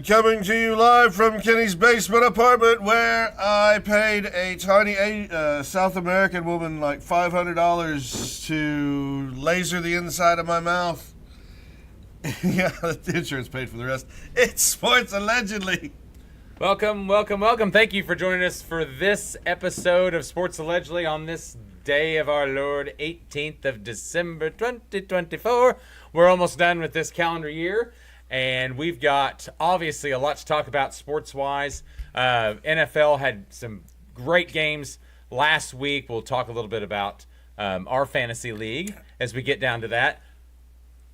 Coming to you live from Kenny's basement apartment, where I paid a tiny South American woman like $500 to laser the inside of my mouth. Yeah, the insurance paid for the rest. It's Sports Allegedly. Welcome. Thank you for joining us for this episode of Sports Allegedly on this day of our Lord, 18th of December, 2024. We're almost done with this calendar year, and we've got obviously a lot to talk about sports-wise. NFL had some great games last week. We'll talk a little bit about our fantasy league as we get down to that.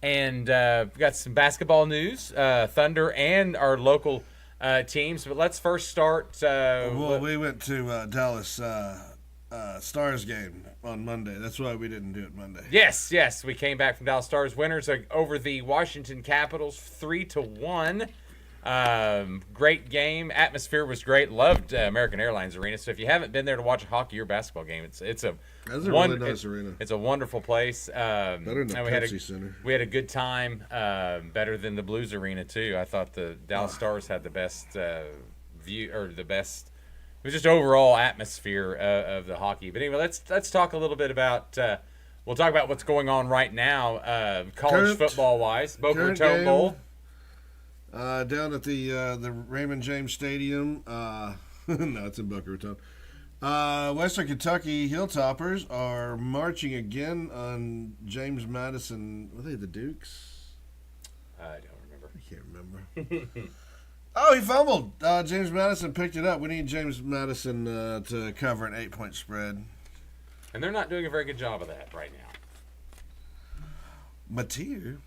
And we've got some basketball news, Thunder and our local teams. But let's first start. We went to Dallas Stars game on Monday. That's why we didn't do it Monday. Yes. We came back from Dallas Stars winners over the Washington Capitals 3-1. Great game. Atmosphere was great. Loved American Airlines Arena. So if you haven't been there to watch a hockey or basketball game, it's a really nice arena. It's a wonderful place. Better than the Pepsi Center. We had a good time. Better than the Blues Arena too. I thought the Dallas Stars had the best view, or the best. It was just overall atmosphere of the hockey. But anyway, let's talk a little bit about. We'll talk about what's going on right now, college football wise. Boca Raton Bowl. Down at the Raymond James Stadium. No, it's in Boca Raton. Western Kentucky Hilltoppers are marching again on James Madison. Were they the Dukes? I don't remember. I can't remember. Oh, he fumbled. James Madison picked it up. We need James Madison to cover an 8-point spread. And they're not doing a very good job of that right now. Mateer.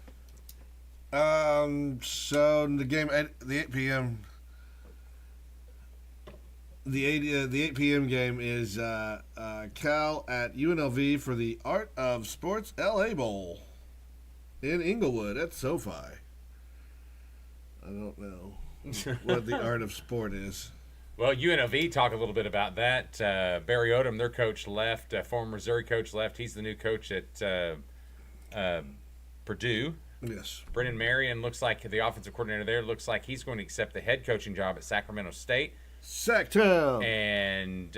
So the game at the 8 p.m. The 8 p.m. game is Cal at UNLV for the Art of Sports LA Bowl in Inglewood at SoFi. I don't know what the art of sport is. Well, UNLV, talk a little bit about that. Barry Odom, their coach, left. Former Missouri coach left. He's the new coach at Purdue. Yes. Brennan Marion looks like the offensive coordinator there. Looks like he's going to accept the head coaching job at Sacramento State. Sacktown. And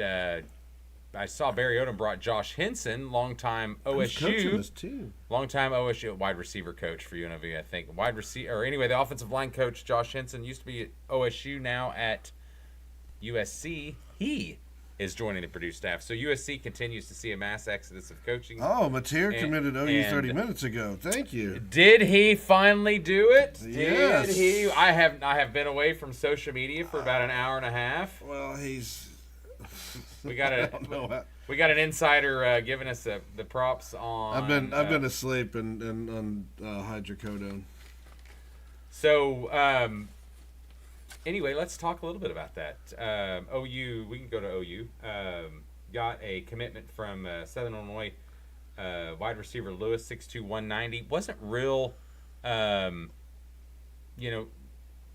I saw Barry Odom brought Josh Henson, longtime OSU wide receiver coach for UNLV, I think. The offensive line coach Josh Henson used to be at OSU, now at USC. He is joining the Purdue staff. So USC continues to see a mass exodus of coaching. Oh, Mateer committed OU 30 minutes ago. Thank you. Did he finally do it? Yes. Did he? I have been away from social media for about an hour and a half. Well, he's. We got an insider giving us the props on. I've been asleep and on hydrocodone. So. Anyway, let's talk a little bit about that. OU, we can go to OU. Got a commitment from Southern Illinois wide receiver Lewis, 6'2", 190. Wasn't real,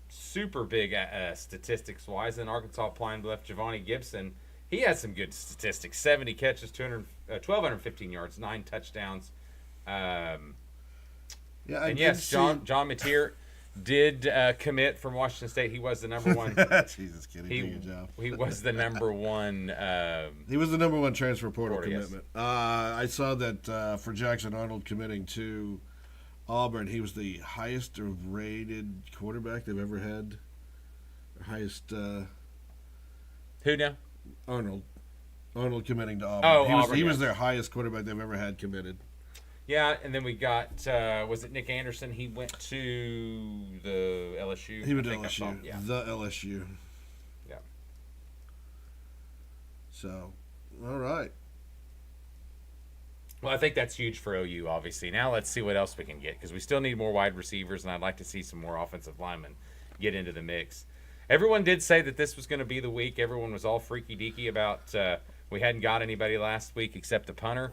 super big statistics-wise. And Arkansas Pine left Javonte Gibson. He had some good statistics: 70 catches, 1,215 yards, 9 touchdowns. John Mateer did commit from Washington State. He was the number one. Jesus, kid, he did a good job. He was the number one. He was the number one transfer portal commitment. Yes. I saw that for Jackson Arnold committing to Auburn, he was the highest rated quarterback they've ever had. Highest. Who now? Arnold committing to Auburn. Oh, he was their highest quarterback they've ever had committed. Yeah, and then we got, was it Nick Anderson? He went to the LSU. He went to LSU. Yeah. The LSU. Yeah. So, all right. Well, I think that's huge for OU, obviously. Now let's see what else we can get, because we still need more wide receivers, and I'd like to see some more offensive linemen get into the mix. Everyone did say that this was going to be the week. Everyone was all freaky-deaky about we hadn't got anybody last week except the punter.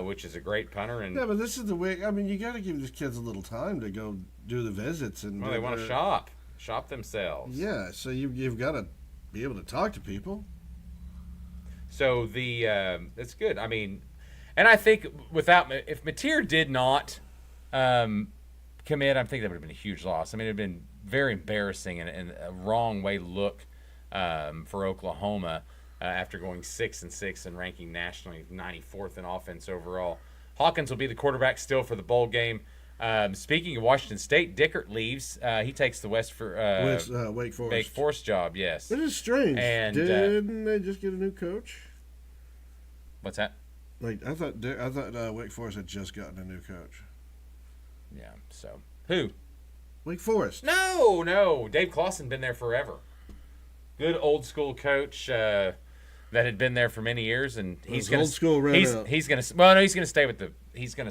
Which is a great punter. And yeah, but this is the week. I mean, you got to give these kids a little time to go do the visits. And they want to shop themselves. Yeah, so you've got to be able to talk to people. So it's good. I mean, and I think if Mateer did not commit, I think that would have been a huge loss. I mean, it would have been very embarrassing and a wrong way to look for Oklahoma after going 6-6 and ranking nationally 94th in offense overall. Hawkins will be the quarterback still for the bowl game. Speaking of Washington State, Dickert leaves. He takes the Wake Forest job. Yes, it is strange. And didn't they just get a new coach? What's that? Like I thought Wake Forest had just gotten a new coach. Yeah. So who? Wake Forest. No. Dave Clawson been there forever. Good old school coach that had been there for many years, and he's going to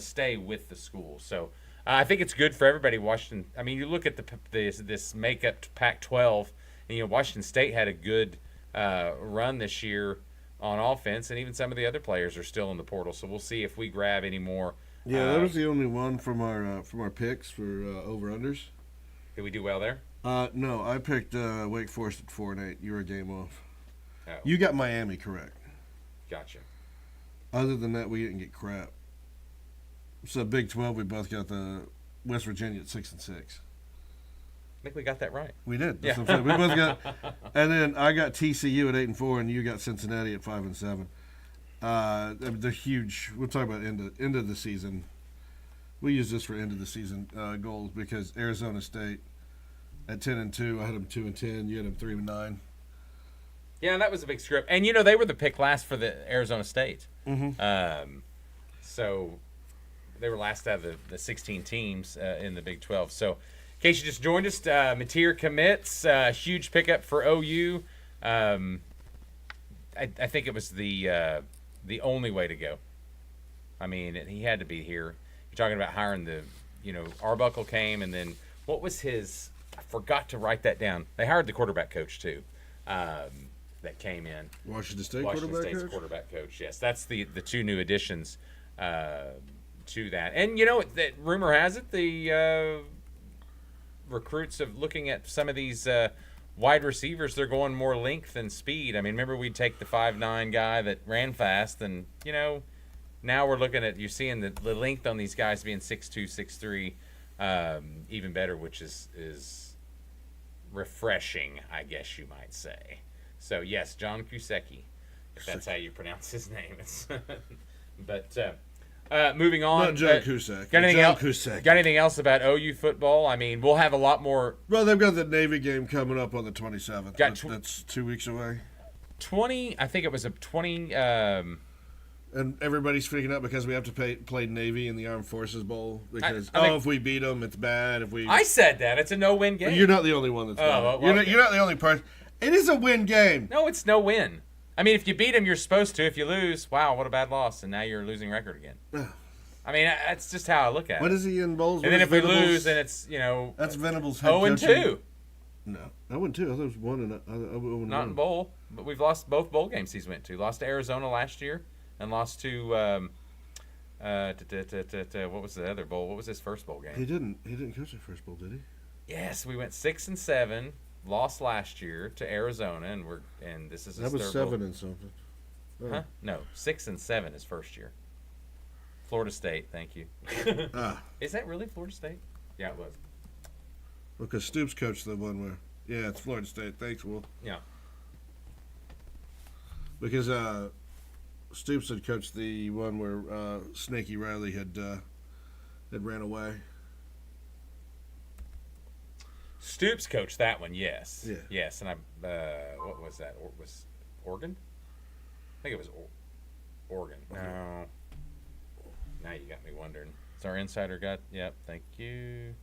stay with the school. So I think it's good for everybody. Washington. I mean, you look at this makeup Pac-12, and Washington State had a good run this year on offense, and even some of the other players are still in the portal. So we'll see if we grab any more. Yeah, that was the only one from our picks for over-unders. Did we do well there? No, I picked Wake Forest at 4-8. You were a game off. Oh. You got Miami correct. Gotcha. Other than that, we didn't get crap. So Big 12, we both got the West Virginia at 6-6. I think we got that right. We did. That's what I'm saying. We both got, and then I got TCU at 8-4, and you got Cincinnati at 5-7. They're huge. We'll talk about end of the season. We use this for end of the season goals because Arizona State at 10-2, I had them 2-10. You had them 3-9. Yeah, that was a big screw up. And they were the pick last for the Arizona State. Mm-hmm. So they were last out of the 16 teams in the Big 12. So in case you just joined us, Mateer commits, huge pickup for OU. I think it was the only way to go. I mean, he had to be here. You're talking about hiring Arbuckle came, and then what was his? I forgot to write that down. They hired the quarterback coach too. That came in. Washington State's quarterback coach. Yes, that's the two new additions to that. And that rumor has it the recruits of looking at some of these wide receivers, they're going more length than speed. I mean, remember we'd take the 5'9" guy that ran fast, and now we're looking at, you're seeing the length on these guys being 6'2", 6'3", even better, which is refreshing, I guess you might say. So yes, John Kusecki, if that's how you pronounce his name. But moving on. Not John Cusack. Got anything else about OU football? I mean, we'll have a lot more. Well, they've got the Navy game coming up on the 27th. That's 2 weeks away. 20. I think it was a 20. And everybody's freaking out because we have to play Navy in the Armed Forces Bowl because if we beat them, it's bad. I said that it's a no-win game. You're not the only one that's bad. Well, you're not the only person. It is a win game. No, it's no win. I mean, if you beat them, you're supposed to. If you lose, wow, what a bad loss, and now you're losing record again. I mean, that's just how I look at it. What is he in bowls? And then if we lose, then it's that's Venables' head 0-2. No, 0-2. I thought it was 1-0. Not in bowl, but we've lost both bowl games he's went to. Lost to Arizona last year, and lost to what was the other bowl? What was his first bowl game? He didn't coach the first bowl, did he? Yes, we went 6-7. Lost last year to Arizona, and this is his third bowl. That was 7 and something. Oh. Huh? No, 6-7 his first year. Florida State, thank you. Is that really Florida State? Yeah, it was. Because Stoops coached the one where, yeah, it's Florida State. Thanks, Will. Yeah. Because Stoops had coached the one where Snaky Riley had ran away. Stoops coached that one, yes. Yeah. Yes, and what was that? Was Oregon? I think it was Oregon. No. Now you got me wondering. It's our insider got. Yep, thank you.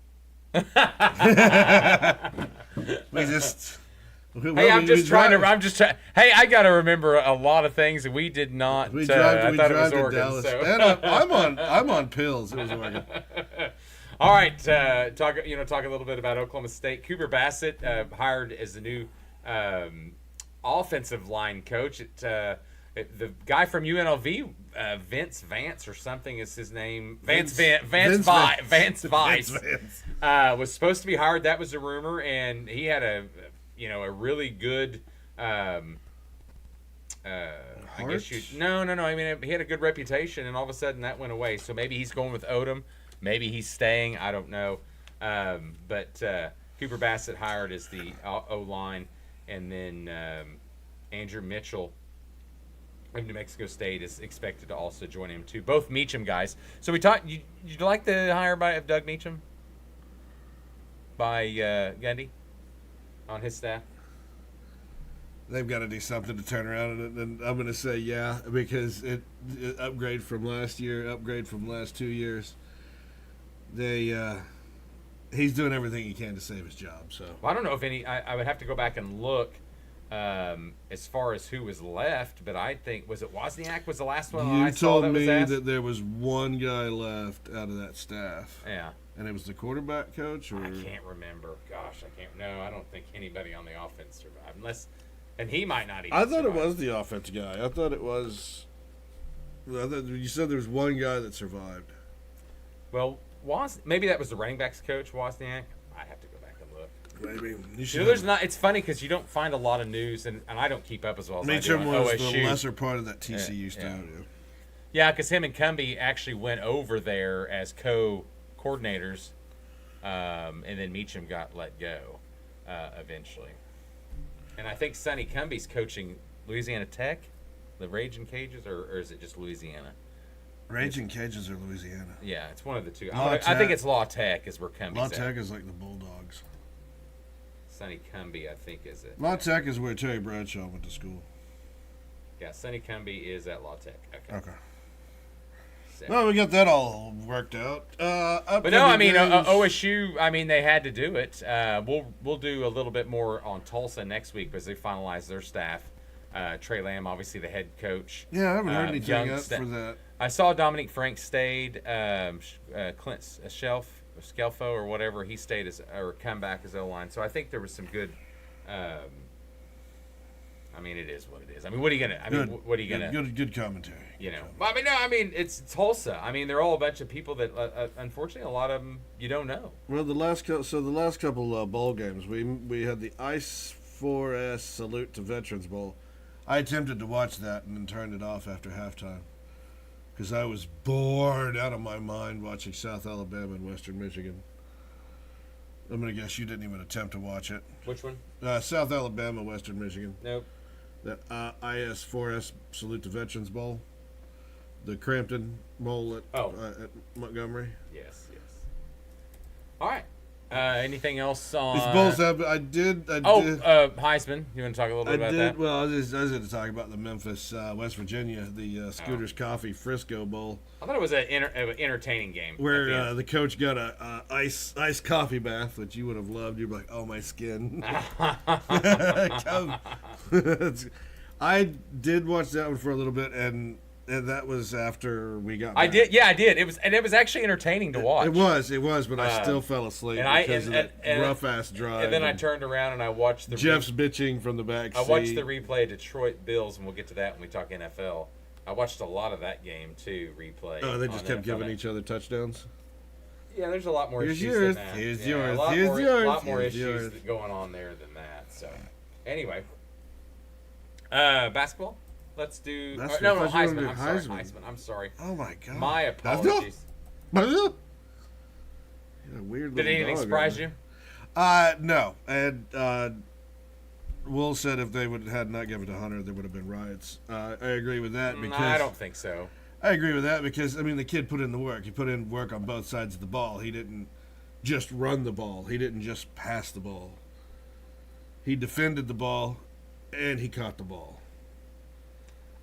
I'm just trying. Hey, I got to remember a lot of things that we did not. I thought it was Oregon. Dallas. So. And I'm on pills. It was Oregon. All right, talk a little bit about Oklahoma State. Cooper Bassett hired as the new offensive line coach. The guy from UNLV, Vince Vance or something is his name. Vance Vice was supposed to be hired. That was a rumor, and he had a really good. I guess no. I mean, he had a good reputation, and all of a sudden that went away. So maybe he's going with Odom. Maybe he's staying. I don't know. But Cooper Bassett hired as the O-line, and then Andrew Mitchell of New Mexico State is expected to also join him too. Both Meacham guys. So we talked. You like the hire of Doug Meacham by Gundy on his staff? They've got to do something to turn around it, and I'm going to say yeah, because it upgrade from last year, upgrade from last 2 years. He's doing everything he can to save his job. So well, I don't know if any. I would have to go back and look as far as who was left, but I think was it Wozniak was the last one you I saw told that was me asked? that there was one guy left out of that staff. Yeah. And it was the quarterback coach, or I can't remember. Gosh, I can't. No, I don't think anybody on the offense survived, unless, and he might not even. I thought survive. it was the offense guy. I thought it was. I thought you said there was one guy that survived. Well, maybe that was the running backs coach, Wozniak. I have to go back and look. Maybe you You know, there's not. It's funny because you don't find a lot of news, and I don't keep up as well as Meacham I do on was OSU. the lesser part of that TCU Yeah. staff. Yeah, because him and Cumbie actually went over there as co-coordinators, and then Meacham got let go eventually. And I think Sonny Cumbie's coaching Louisiana Tech, the Raging Cajuns, or is it just Louisiana? Raging Cajuns are Louisiana. Yeah, it's one of the two. La I Tech. think it's La Tech is where Cumbie's La at. Tech is like the Bulldogs. Sonny Cumbie, I think, is it. La Tech is where Terry Bradshaw went to school. Yeah, Sonny Cumbie is at La Tech. Okay. So. Well, we got that all worked out. But no, I mean games. OSU. I mean they had to do it. We'll do a little bit more on Tulsa next week because they finalize their staff. Trey Lamb, obviously the head coach. Yeah, I haven't heard anything young up for that. I saw Dominique Frank stayed. Clint Scelfo or whatever, he stayed or come back as O-line. So I think there was some good. I mean, it is what it is. I mean, what are you gonna? I mean, what are you gonna? Good commentary. You know, I mean, no, I mean it's Tulsa. I mean, they're all a bunch of people that, unfortunately, a lot of them you don't know. Well, the last couple bowl games, we had the Ice 4S Salute to Veterans Bowl. I attempted to watch that and then turned it off after halftime because I was bored out of my mind watching South Alabama and Western Michigan. I'm gonna guess you didn't even attempt to watch it. Which one? South Alabama, Western Michigan. Nope. The IS4S Salute to Veterans Bowl. The Crampton Bowl at Montgomery. Yes. All right. Anything else on? These bowls have. I did. Heisman. You want to talk a little bit about that? Well, I was going to talk about the Memphis, West Virginia, the Scooters Coffee Frisco Bowl. I thought it was an entertaining game. Where the coach got a ice coffee bath, which you would have loved. You'd be like, oh, my skin. I did watch that one for a little bit, and that was after we got back. I did. It was actually entertaining to watch. It was, but I still fell asleep because of that rough-ass drive. And then I turned around and I watched the Jeff's bitching from the back seat. I watched the replay of Detroit Bills, and we'll get to that when we talk NFL. I watched a lot of that game, too, replay. Oh, they just kept giving each other touchdowns? Yeah, there's a lot more Here's issues yours. than that. Here's Yeah, yours. A lot Here's more, yours. lot more Here's issues yours. going on there than that. So, anyway. Basketball? Let's do... Basketball. Heisman. I'm sorry. Oh, my God. My apologies. Weird Did anything surprise you? No. And Will said if they had not given it to Hunter, there would have been riots. I agree with that because I don't think so. I agree with that because I mean the kid put in the work. He put in work on both sides of the ball. He didn't just run the ball. He didn't just pass the ball. He defended the ball, and he caught the ball.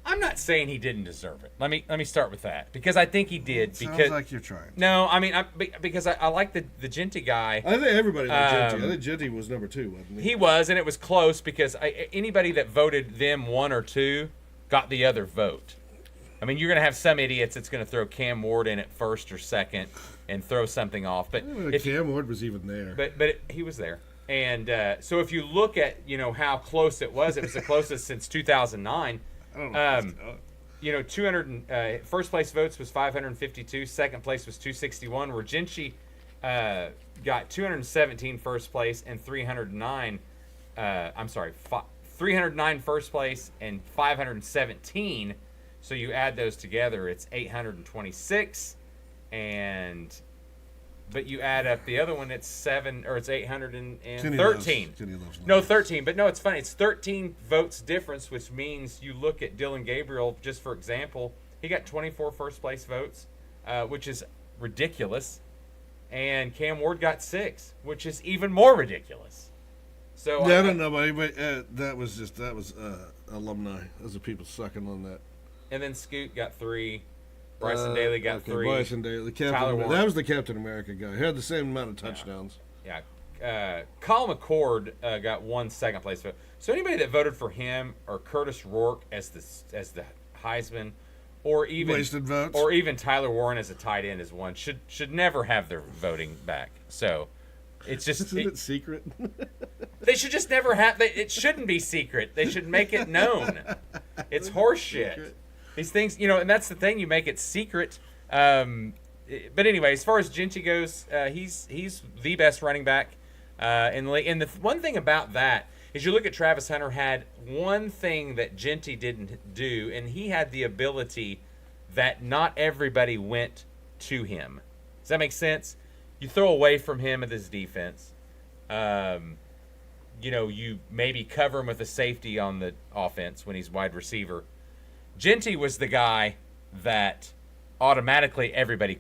I'm not saying he didn't deserve it. Let me start with that because I think he did. Sounds like you're trying. No, I mean because I like the Genty guy. I think everybody liked Genty. I think Genty was number 2, wasn't he? He was, and it was close because anybody that voted them 1 or 2 got the other vote. I mean, you're going to have some idiots that's going to throw Cam Ward in at first or second and throw something off. But Cam Ward was even there. But he was there. And so if you look at, how close it was the closest since 2009. I don't know. First place votes was 552. Second place was 261. Where Genty got 217 first place and 309 first place and 517. So you add those together, it's 826, and but you add up the other one, it's 7 or it's 813. Kenny loves No, 13. But no, it's funny. It's 13 votes difference, which means you look at Dylan Gabriel, just for example, he got 24 first place votes, which is ridiculous. And Cam Ward got 6, which is even more ridiculous. So I don't know, but that was alumni. Those are people sucking on that. And then Scoot got 3. Bryson Daly got 3. Bryson Daly, that was the Captain America guy. He had the same amount of touchdowns. Yeah. Colin McCord got 1 second place vote. So anybody that voted for him or Curtis Rourke as the Heisman, or even wasted votes, or even Tyler Warren as a tight end as one should never have their voting back. So it's just isn't it secret? They should just never have. It shouldn't be secret. They should make it known. It's horseshit. These things, and that's the thing. You make it secret. But anyway, as far as Genty goes, he's the best running back in the league. And the one thing about that is you look at Travis Hunter had one thing that Genty didn't do, and he had the ability that not everybody went to him. Does that make sense? You throw away from him at this defense. You maybe cover him with a safety on the offense when he's wide receiver. Genty was the guy that automatically everybody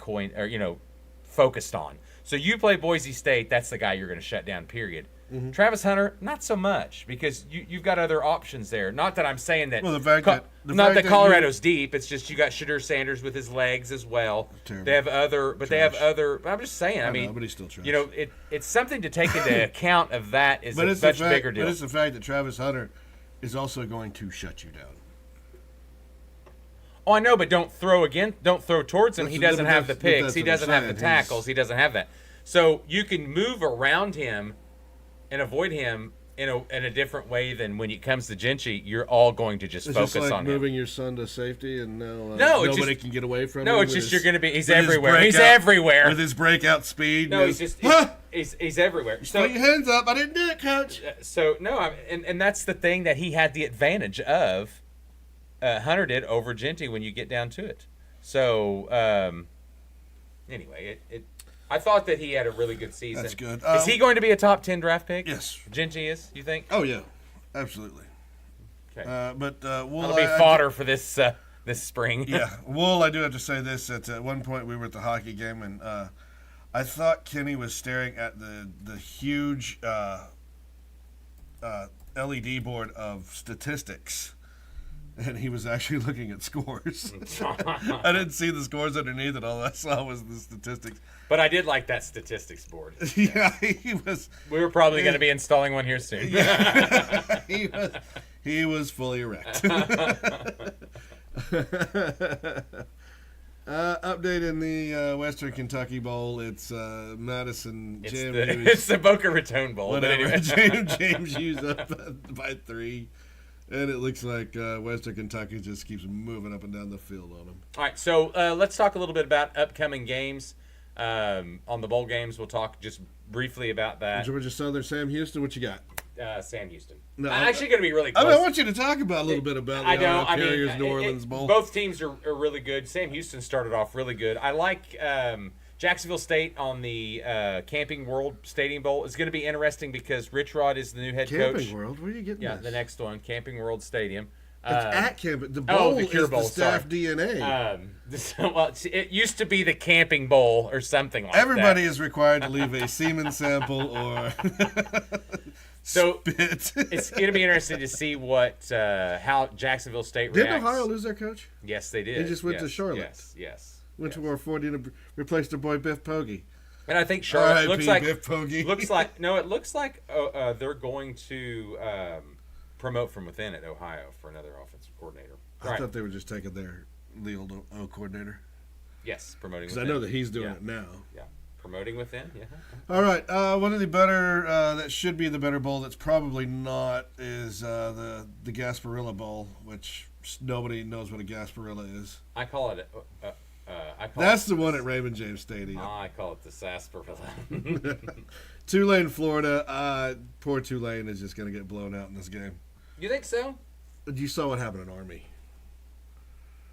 focused on. So you play Boise State, that's the guy you're going to shut down, period. Mm-hmm. Travis Hunter, not so much, because you've got other options there. Not that I'm saying that. Well, the fact that Colorado's deep. It's just you got Shadur Sanders with his legs as well. Terrible. They have other, but they have other. But I'm just saying. I mean, but he's still trash. It's something to take into account of that is a much bigger deal. But it's the fact that Travis Hunter is also going to shut you down. Oh, I know, but don't throw towards him. He doesn't have the picks. He doesn't have the tackles. He doesn't have that. So you can move around him and avoid him in a different way than when it comes to Genty. You're all going to just focus just like on him. Moving your son to safety and now nobody can get away from him. No, it's just you're going to be. He's everywhere. He's everywhere with his breakout speed. No, he's everywhere. So put your hands up. I didn't do it, coach. So no, and that's the thing that he had the advantage of. Hunter did over Genty when you get down to it. So anyway, I thought that he had a really good season. That's good. Is he going to be a top 10 draft pick? Yes. Genty is, you think? Oh yeah, absolutely. Okay. Wool, that'll be fodder for this spring. Yeah, Wool. I do have to say this. At one point, we were at the hockey game, and I thought Kenny was staring at the huge LED board of statistics. And he was actually looking at scores. I didn't see the scores underneath it. All I saw was the statistics. But I did like that statistics board. Yeah, he was. We were probably going to be installing one here soon. Yeah, he was fully erect. Update in the Western Kentucky Bowl. It's Madison. It's the Boca Raton Bowl. Whatever. But anyway. James Hughes up by 3. And it looks like Western Kentucky just keeps moving up and down the field on them. All right, so let's talk a little bit about upcoming games. On the bowl games, we'll talk just briefly about that. Georgia Southern, Sam Houston, what you got? Sam Houston. No, actually going to be really close. I want you to talk about a little bit about the Carriers New Orleans Bowl. Both teams are really good. Sam Houston started off really good. I like Jacksonville State on the Camping World Stadium Bowl. It's going to be interesting because Rich Rod is the new head coach. Camping World? Where are you getting this? The next one, Camping World Stadium. It's at Camping. The bowl the Cure is Bowl, the staff sorry. DNA. It used to be the Camping Bowl or something like Everybody that. is required to leave a semen sample or so spit. It's going to be interesting to see how Jacksonville State Didn't reacts. Ohio lose their coach? Yes, they did. They just went to Charlotte. Yes. Went to R40 and replaced their boy Biff Poggi. And I think Charlotte looks like Biff Poggi. it looks like they're going to promote from within at Ohio for another offensive coordinator. I thought they were just taking the old O coordinator. Yes, promoting because within. I know that he's doing it now. Yeah, promoting within. Yeah. All right, one of the better that should be the better bowl that's probably not is the Gasparilla Bowl, which nobody knows what a Gasparilla is. I call it. That's the one at Raymond James Stadium. I call it the Sarsaparilla. Tulane, Florida. Poor Tulane is just going to get blown out in this game. You think so? You saw what happened in Army.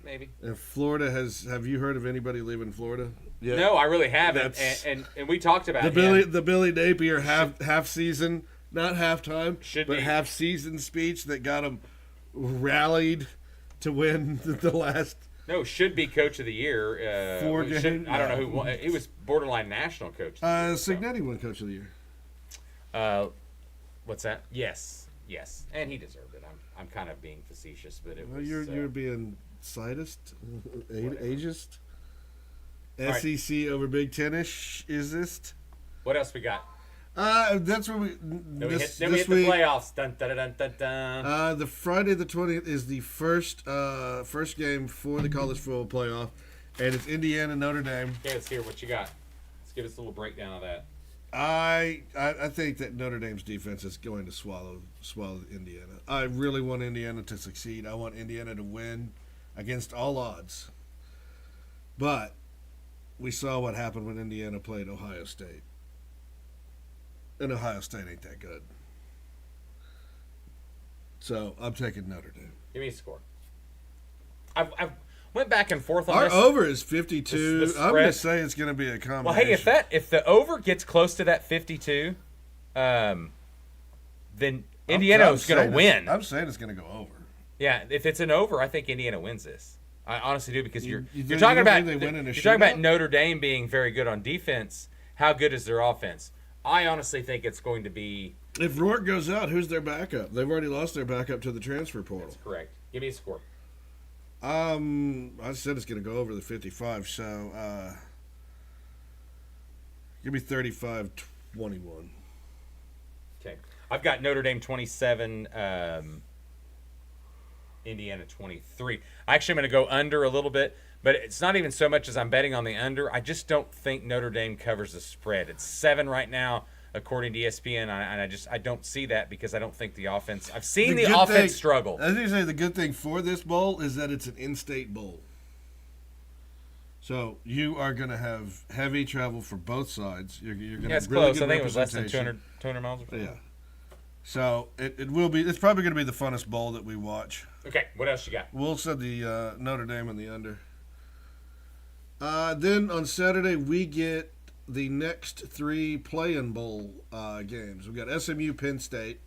maybe. And Florida have you heard of anybody leaving Florida? Yeah. No, I really haven't. And we talked about the Billy Napier half season, not halftime, but be. half season speech that got him rallied to win the last. No, should be coach of the year. 4 games. I don't know who won. He was borderline national coach. Signetti won coach of the year. What's that? Yes, and he deserved it. I'm kind of being facetious, but it was. You're being sidist, ageist. Right. SEC over Big Ten-ish is this? What else we got? That's what we. Then we hit the playoffs. Dun, dun, dun, dun, dun. The Friday the 20th is the first game for the college football playoff, and it's Indiana Notre Dame. Okay, let's hear what you got. Let's give us a little breakdown of that. I think that Notre Dame's defense is going to swallow Indiana. I really want Indiana to succeed. I want Indiana to win against all odds. But we saw what happened when Indiana played Ohio State. And Ohio State ain't that good. So I'm taking Notre Dame. Give me a score. I've went back and forth on Our this. over is 52. The I'm going to say it's going to be a combination. Well, hey, if the over gets close to that 52, then Indiana is going to win. I'm saying it's going to go over. Yeah, if it's an over, I think Indiana wins this. I honestly do, because you're you talking about shootout? Notre Dame being very good on defense. How good is their offense? I honestly think it's going to be. If Rourke goes out, who's their backup? They've already lost their backup to the transfer portal. That's correct. Give me a score. I said it's going to go over the 55, so give me 35-21. Okay. I've got Notre Dame 27, Indiana 23. Actually, I'm going to go under a little bit, but it's not even so much as I'm betting on the under. I just don't think Notre Dame covers the spread. It's 7 right now, according to ESPN, and I don't see that because I don't think the offense. I've seen the offense struggle. As you say, the good thing for this bowl is that it's an in-state bowl. So you are going to have heavy travel for both sides. You're going to it's have really close. good I think it was less than 200 miles. Yeah. So it will be. It's probably going to be the funnest bowl that we watch. Okay, what else you got? We'll set the Notre Dame and the under. Then on Saturday we get the next 3 play-in bowl games. We've got SMU, Penn State,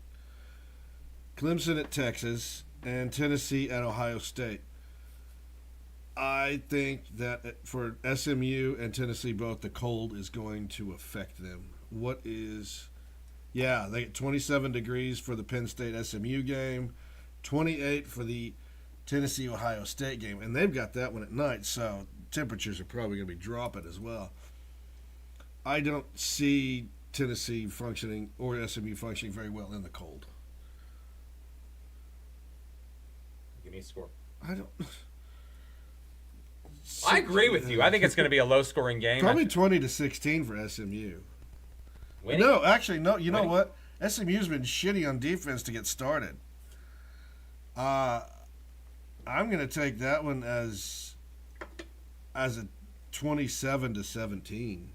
Clemson at Texas, and Tennessee at Ohio State. I think that for SMU and Tennessee both, the cold is going to affect them. They get 27 degrees for the Penn State SMU game, 28 for the Tennessee Ohio State game, and they've got that one at night, so temperatures are probably going to be dropping as well. I don't see Tennessee functioning or SMU functioning very well in the cold. Give me a score. I agree with you. I think it's going to be a low-scoring game. Probably 20-16 for SMU. Winning? No, actually, no. You know what? SMU's been shitty on defense to get started. I'm going to take that one as a 27-17.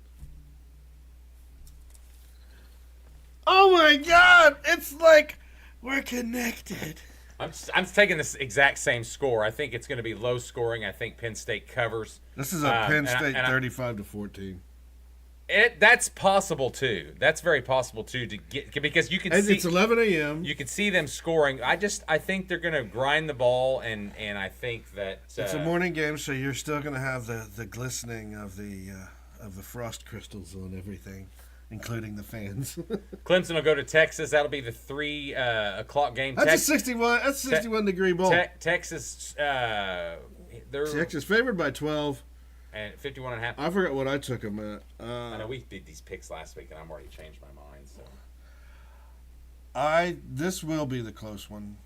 Oh my God! It's like we're connected. I'm taking this exact same score. I think it's going to be low scoring. I think Penn State covers. This is a Penn State 35-14. That's possible too. That's very possible too to get, because you can and see it's 11 a.m. You can see them scoring. I think they're going to grind the ball, and I think that it's a morning game, so you're still going to have the glistening of the frost crystals on everything, including the fans. Clemson will go to Texas. That'll be the 3 o'clock game. That's a 61. That's a 61 degree bowl. Texas. They're Texas favored by 12. And 51.5. I forgot what I took them at. I know we did these picks last week, and I'm already changed my mind. So this will be the close one.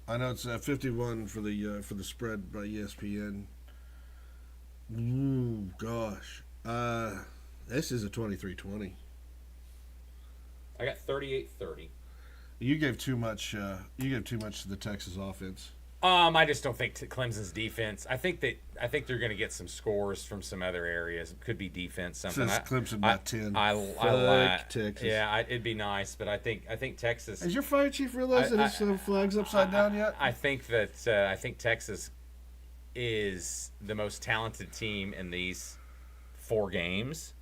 I know it's 51 for the spread by ESPN. Ooh, gosh. This is a 23-20. I got 38-30. You gave too much. You gave too much to the Texas offense. I just don't think Clemson's defense. I think they're going to get some scores from some other areas. It could be defense. Something. Says Clemson by 10. I like Texas. Yeah, it'd be nice, but I think Texas. Has your fire chief realized that his flag's upside down yet? I think Texas is the most talented team in these 4 games.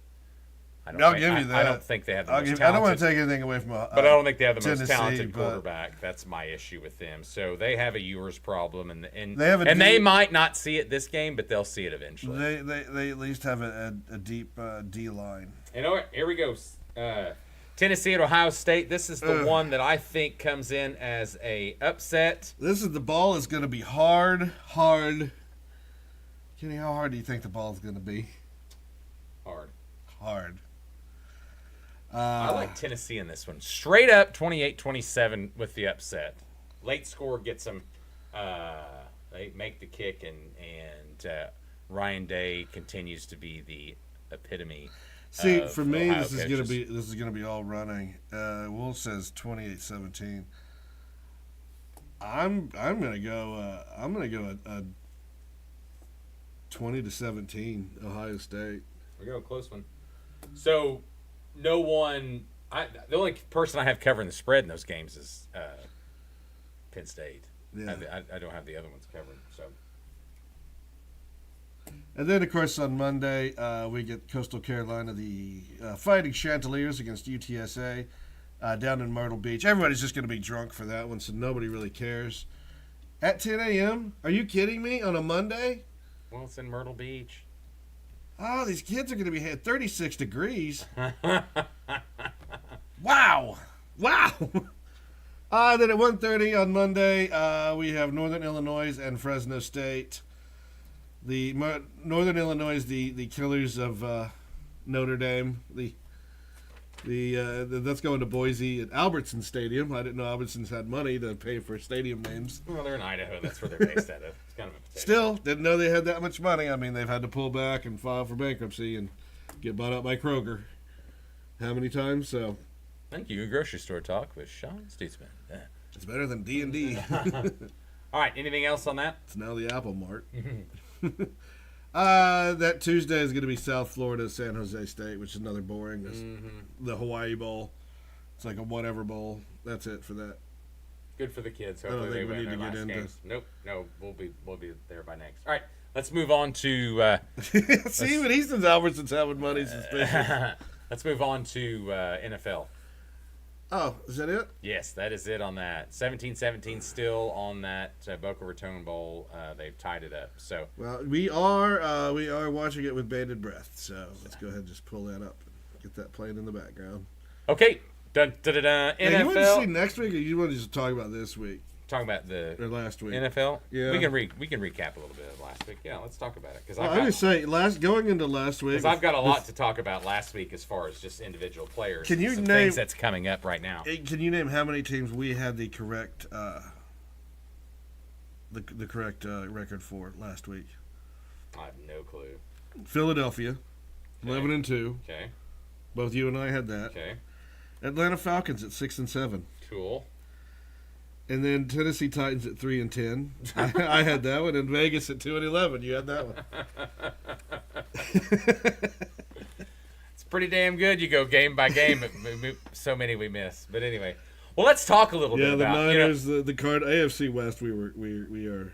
I'll give you that. I don't think they have the most talented. I don't want to take anything away from but I don't think they have the Tennessee, most talented quarterback. That's my issue with them. So they have a Ewers problem, and they might not see it this game, but they'll see it eventually. They at least have a deep D line. And here we go. Tennessee at Ohio State. This is the one that I think comes in as a upset. The ball is going to be hard. Kenny, how hard do you think the ball is going to be? Hard. I like Tennessee in this one. Straight up 28-27 with the upset. Late score gets them. They make the kick, and Ryan Day continues to be the epitome. See, for me, Ohio this is gonna be all running. Will says 28-17. I'm gonna go. I'm gonna go a 20-17 Ohio State. We go a close one. So, no one. The only person I have covering the spread in those games is Penn State. Yeah. I don't have the other ones covered. So. And then, of course, on Monday, we get Coastal Carolina, the Fighting Chanticleers against UTSA down in Myrtle Beach. Everybody's just going to be drunk for that one, so nobody really cares. At 10 a.m.? Are you kidding me? On a Monday? Well, it's in Myrtle Beach. Oh, these kids are going to be at 36 degrees. Wow. Then at 1:30 on Monday, we have Northern Illinois and Fresno State. The Northern Illinois, the killers of Notre Dame. That's going to Boise at Albertson Stadium. I didn't know Albertsons had money to pay for stadium names. Well, they're in Idaho. That's where they're based out of. It's kind of a potato. Still, didn't know they had that much money. I mean, they've had to pull back and file for bankruptcy and get bought out by Kroger. How many times? So. Thank you. Grocery Store Talk with Sean Stutzman. Yeah. It's better than D&D. All right. Anything else on that? It's now the Apple Mart. That Tuesday is going to be South Florida, San Jose State, which is another boring. The Hawaii Bowl. It's like a whatever bowl. That's it for that. Good for the kids. I don't Hopefully think they we win need their to last get into. games. Nope. No, we'll be there by next. All right. Let's move on to. See, even Easton's Albertson's having money suspicious. Let's move on to NFL. Oh, is that it? Yes, that is it on that. 17-17 still on that Boca Raton Bowl. They've tied it up. So Well, we are watching it with bated breath. So let's go ahead and just pull that up and get that playing in the background. okay, dun, dun, dun, dun. NFL. Hey, you want to see next week, or you want to just talk about this week Talking about the or last week? NFL. Yeah. we can recap a little bit of last week. Yeah, let's talk about it because Well, I would say going into last week. I've got a lot to talk about last week as far as just individual players. Can you some name things that's coming up right now? Can you name how many teams we had the correct the correct record for last week? I have no clue. Philadelphia, Okay. 11-2. Okay. Both you and I had that. Okay. Atlanta Falcons at 6-7. Cool. And then Tennessee Titans at 3-10. I had that one. And Vegas at 2-11. You had that one. It's pretty damn good. You go game by game. So many we miss. But anyway, well, let's talk a little bit Yeah, the about Niners, the card, AFC West. We are.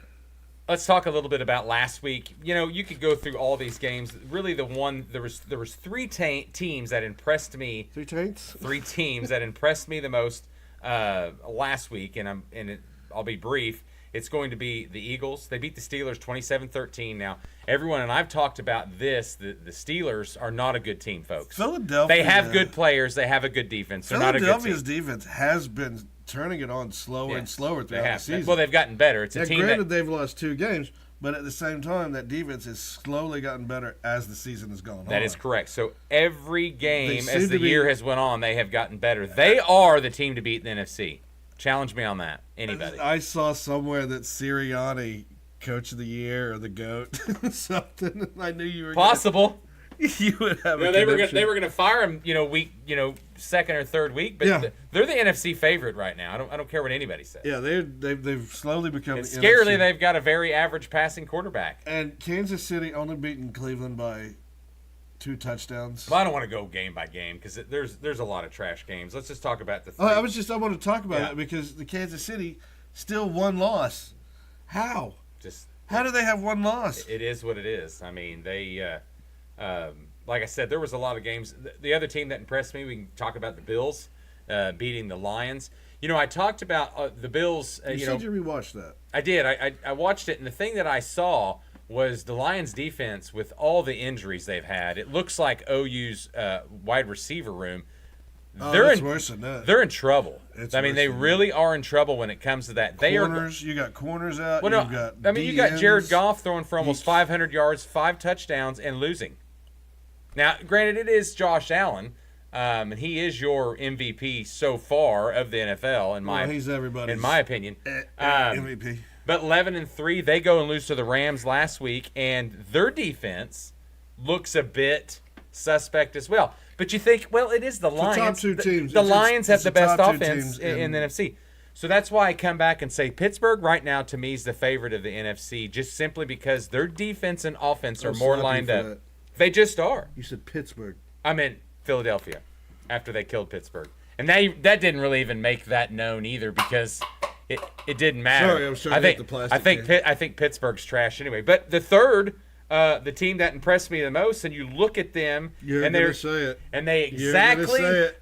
Let's talk a little bit about last week. You know, you could go through all these games. Really, there was three teams that impressed me. 3 Taints? 3 teams that impressed me the most last week, and I'll be brief. It's going to be the Eagles. They beat the Steelers 27-13. Now, everyone, and I've talked about this, the Steelers are not a good team, folks. Philadelphia. They have good players. They have a good defense. They're not a good team. Philadelphia's defense has been turning it on slower and slower throughout the season. Well, they've gotten better. It's a team granted, they've lost 2 games, but at the same time, that defense has slowly gotten better as the season has gone on. That is correct. So every game They as seem the to be- year has went on, they have gotten better. They are the team to beat in the NFC. Challenge me on that. Anybody. I saw somewhere that Sirianni, Coach of the Year or the GOAT, something. I knew you were Possible. You would have. They were going to fire him, second or third week, but Yeah. they're the NFC favorite right now. I don't care what anybody says. Yeah, they've slowly become. And the scarily, NFC. they've got a very average passing quarterback. And Kansas City only beaten Cleveland by 2 touchdowns. Well, I don't want to go game by game because there's a lot of trash games. Let's just talk about the 3. I want to talk about Yeah. it because the Kansas City still 1 loss. How? Just How do they have one loss? It is what it is. I mean, they, like I said, there was a lot of games. The other team that impressed me, we can talk about the Bills beating the Lions. You know, I talked about the Bills. You said you rewatched that. I did. I watched it, and the thing that I saw was the Lions' defense with all the injuries they've had. It looks like OU's wide receiver room. It's worse than that. They're in trouble. It's I mean, they really are in trouble when it comes to that. You got corners out. Well, no, you got Jared Goff throwing for almost 500 yards, 5 touchdowns, and losing. Now, granted, it is Josh Allen, and he is your MVP so far of the NFL. He's everybody's in my opinion. MVP. But 11-3, they go and lose to the Rams last week, and their defense looks a bit suspect as well. But you think, well, it is the Lions. Top two teams. The Lions have the best top offense in the NFC. So that's why I come back and say Pittsburgh right now to me is the favorite of the NFC, just simply because their defense and offense are more lined up. That. They just are. You said Pittsburgh. I meant Philadelphia after they killed Pittsburgh. And that didn't really even make that known either because it didn't matter. Sorry, I was trying to get the plastic. I think Pittsburgh's trash anyway. But the third, the team that impressed me the most, and you look at them, You're and going to say it. And they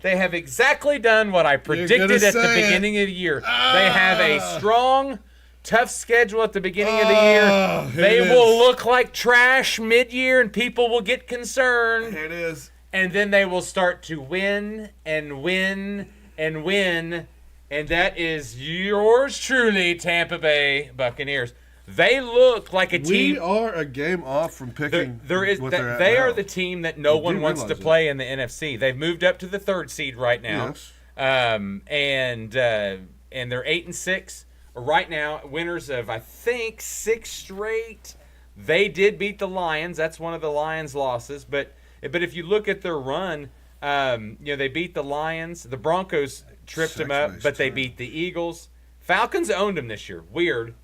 have exactly done what I predicted at the beginning of the year. They have a strong, tough schedule at the beginning of the year. They will look like trash mid-year, and people will get concerned. Here it is. And then they will start to win and win and win. And that is yours truly, Tampa Bay Buccaneers. They look like a team. We are a game off from picking. They are the team that no one wants to play in the NFC. They've moved up to the 3rd seed right now. Yes. And they're 8-6 right now. Winners of I think 6 straight. They did beat the Lions. That's one of the Lions' losses. But if you look at their run, they beat the Lions. The Broncos tripped them up, but they beat the Eagles. Falcons owned them this year. Weird.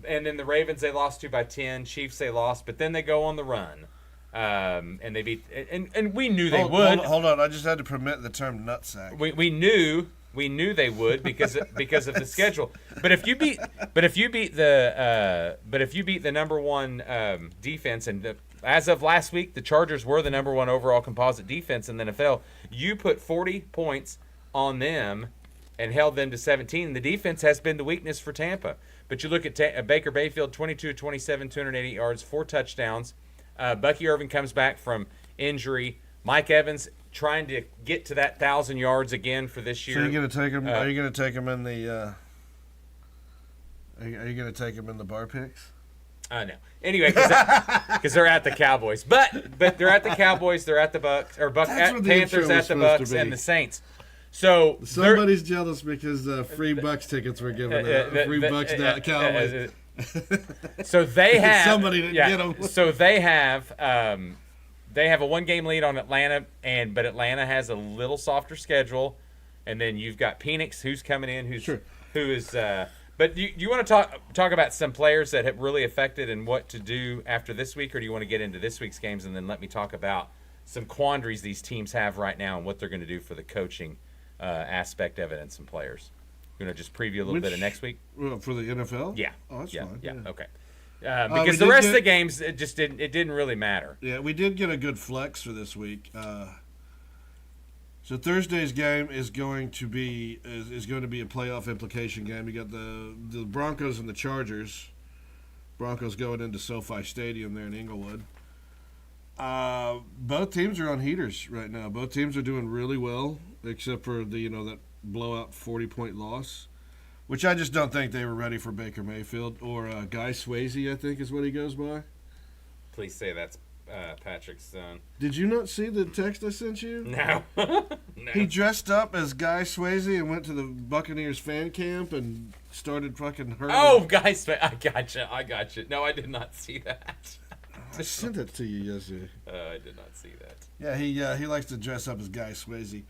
And then the Ravens they lost to by 10. Chiefs they lost, but then they go on the run, and they beat. And we knew they would. Hold on, I just had to permit the term nutsack. We knew they would because of the schedule. But if you beat the number one defense, and as of last week, the Chargers were the number one overall composite defense in the NFL. You put 40 points on them and held them to 17. The defense has been the weakness for Tampa. But you look at Baker Mayfield, 22-27, 280 yards, 4 touchdowns. Bucky Irving comes back from injury. Mike Evans trying to get to that 1,000 yards again for this year. So you're going to take him? Are you going to take him in the? Are you going to take him in the bar picks? No. Anyway, because they're at the Cowboys, but they're at the Cowboys. They're at the Bucks or Panthers at the Bucks and the Saints. So somebody's jealous because free Bucks tickets were given out. Free Bucks Cowboys. So they have somebody didn't get them. So they have a 1-game lead on Atlanta, but Atlanta has a little softer schedule, and then you've got Phoenix who's coming in, who is. But do you want to talk about some players that have really affected and what to do after this week, or do you want to get into this week's games and then let me talk about some quandaries these teams have right now and what they're going to do for the coaching aspect of it and some players? You want to just preview a little bit of next week? Well, for the NFL? Yeah. Oh, that's fine. Yeah. Okay. Because the rest of the games, it didn't really matter. Yeah, we did get a good flex for this week. So Thursday's game is going to be a playoff implication game. You got the Broncos and the Chargers. Broncos going into SoFi Stadium there in Inglewood. Both teams are on heaters right now. Both teams are doing really well, except for that blowout 40-point loss, which I just don't think they were ready for Baker Mayfield or Guy Swayze, I think is what he goes by. Please say that's Patrick's son. Did you not see the text I sent you? No. No. He dressed up as Guy Swayze and went to the Buccaneers fan camp and started fucking hurting. Oh, Guy Swayze. I gotcha. No, I did not see that. I sent it to you yesterday. I did not see that. Yeah, he likes to dress up as Guy Swayze.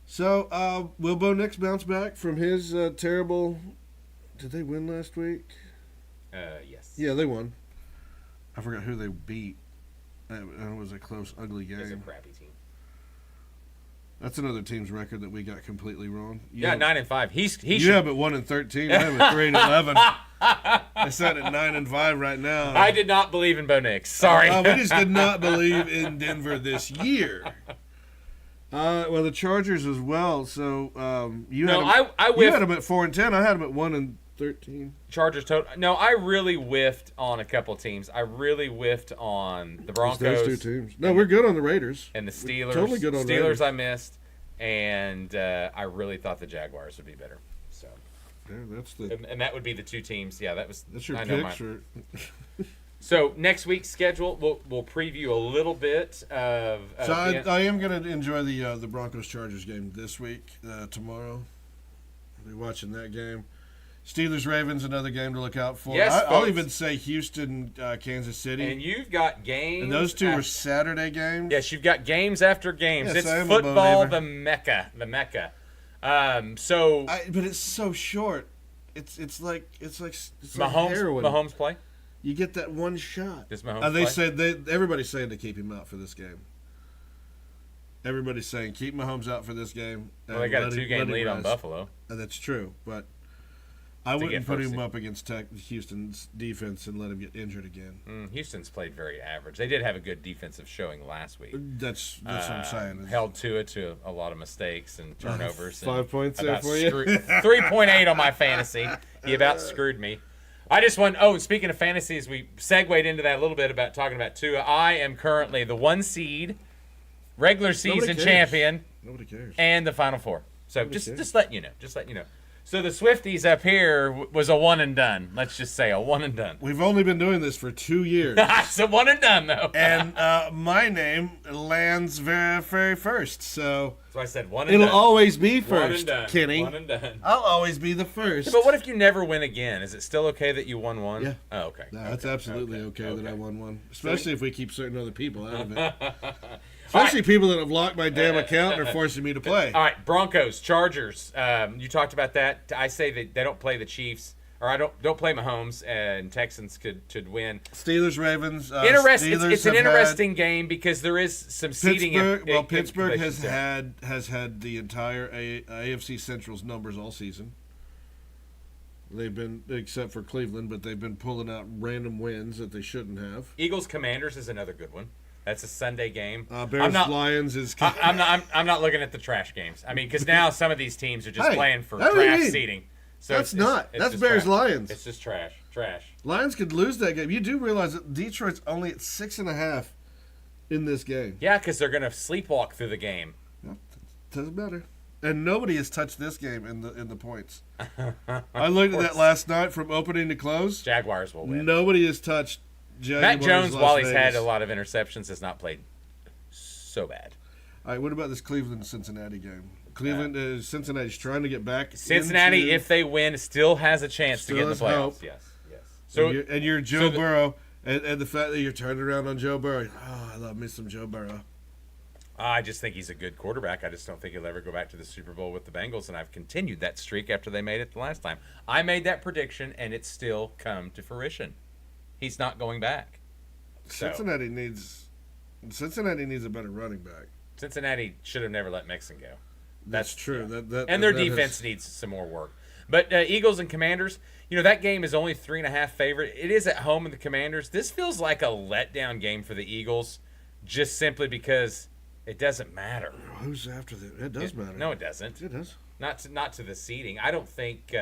So, will Bo Nix bounce back from his terrible... Did they win last week? Yes. Yeah, they won. I forgot who they beat. It was a close, ugly game. It was a crappy team. That's another team's record that we got completely wrong. Yeah, 9-5. He You have it 1-13. I have it 3-11. I said at 9-5 right now. I did not believe in Bo Nix. Sorry. We just did not believe in Denver this year. Well, the Chargers as well. So you had them at 4-10. I had them at 1-13. Chargers total. No, I really whiffed on a couple teams. I really whiffed on the Broncos. Those two teams. No, we're good on the Raiders. And the Steelers. Totally good on Steelers Raiders. I missed, and I really thought the Jaguars would be better. So. Yeah, that's the. And that would be the two teams. Yeah, That's your picks. So next week's schedule, we'll preview a little bit of. So I am going to enjoy the Broncos Chargers game this week. Tomorrow, I'll be watching that game. Steelers Ravens, another game to look out for. Yes, I'll even say Houston Kansas City. And you've got games. And those two are Saturday games. Yes, you've got games after games. Yes, it's football, the Mecca. But it's so short. It's like Mahomes. heroin. Mahomes play. You get that one shot. Does Mahomes They play? say everybody's saying to keep him out for this game. Everybody's saying keep Mahomes out for this game. Well, they got a 2-game lead on Buffalo. That's true, but I wouldn't put him up against Houston's defense and let him get injured again. Houston's played very average. They did have a good defensive showing last week. That's what I'm saying. Held to a lot of mistakes and turnovers. 5 points there for you. 3.8 on my fantasy. He about screwed me. I just want. Oh, speaking of fantasies, we segued into that a little bit about talking about Tua. I am currently the 1 seed, regular season champion. Nobody cares. And the Final Four. So just letting you know. Just letting you know. So the Swifties up here was a one and done. Let's just say a one and done. We've only been doing this for 2 years. It's a one and done, though. And my name lands very, very first. So I said one and done. It'll always be first, one and done. Kenny. One and done. I'll always be the first. Yeah, but what if you never win again? Is it still okay that you won one? Yeah. Oh, okay. No, that's absolutely okay that I won one. Especially if we keep certain other people out of it. All Especially people that have locked my damn account and are forcing me to play. All right, Broncos, Chargers. You talked about that. I say that they don't play the Chiefs, or I don't play Mahomes, and Texans could win. Steelers, Ravens. It's an interesting game because there is some seeding. Pittsburgh has had the entire AFC Central's numbers all season. They've been, except for Cleveland, but they've been pulling out random wins that they shouldn't have. Eagles, Commanders is another good one. That's a Sunday game. Bears, Lions is. I'm not looking at the trash games. I mean, because now some of these teams are just playing for trash seeding. So that's Bears, Lions. It's just trash. Lions could lose that game. You do realize that Detroit's only at 6.5 in this game. Yeah, because they're going to sleepwalk through the game. No, doesn't matter. And nobody has touched this game in the points. I looked at that last night from opening to close. Jaguars will win. Nobody has touched. Matt Jones, while he's had a lot of interceptions, has not played so bad. All right, what about this Cleveland-Cincinnati game? Cincinnati's trying to get back. Cincinnati, if they win, still has a chance to get in the playoffs. Hope. Yes. So you're Joe Burrow, and the fact that you're turning around on Joe Burrow. Oh, I love me some Joe Burrow. I just think he's a good quarterback. I just don't think he'll ever go back to the Super Bowl with the Bengals, and I've continued that streak after they made it the last time. I made that prediction, and it's still come to fruition. He's not going back. Cincinnati needs a better running back. Cincinnati should have never let Mixon go. That's true. Yeah. And their defense needs some more work. But Eagles and Commanders, that game is only 3.5 favorite. It is at home in the Commanders. This feels like a letdown game for the Eagles, just simply because it doesn't matter. Who's after them? It does matter. No, it doesn't. It does. Not to the seeding. I don't think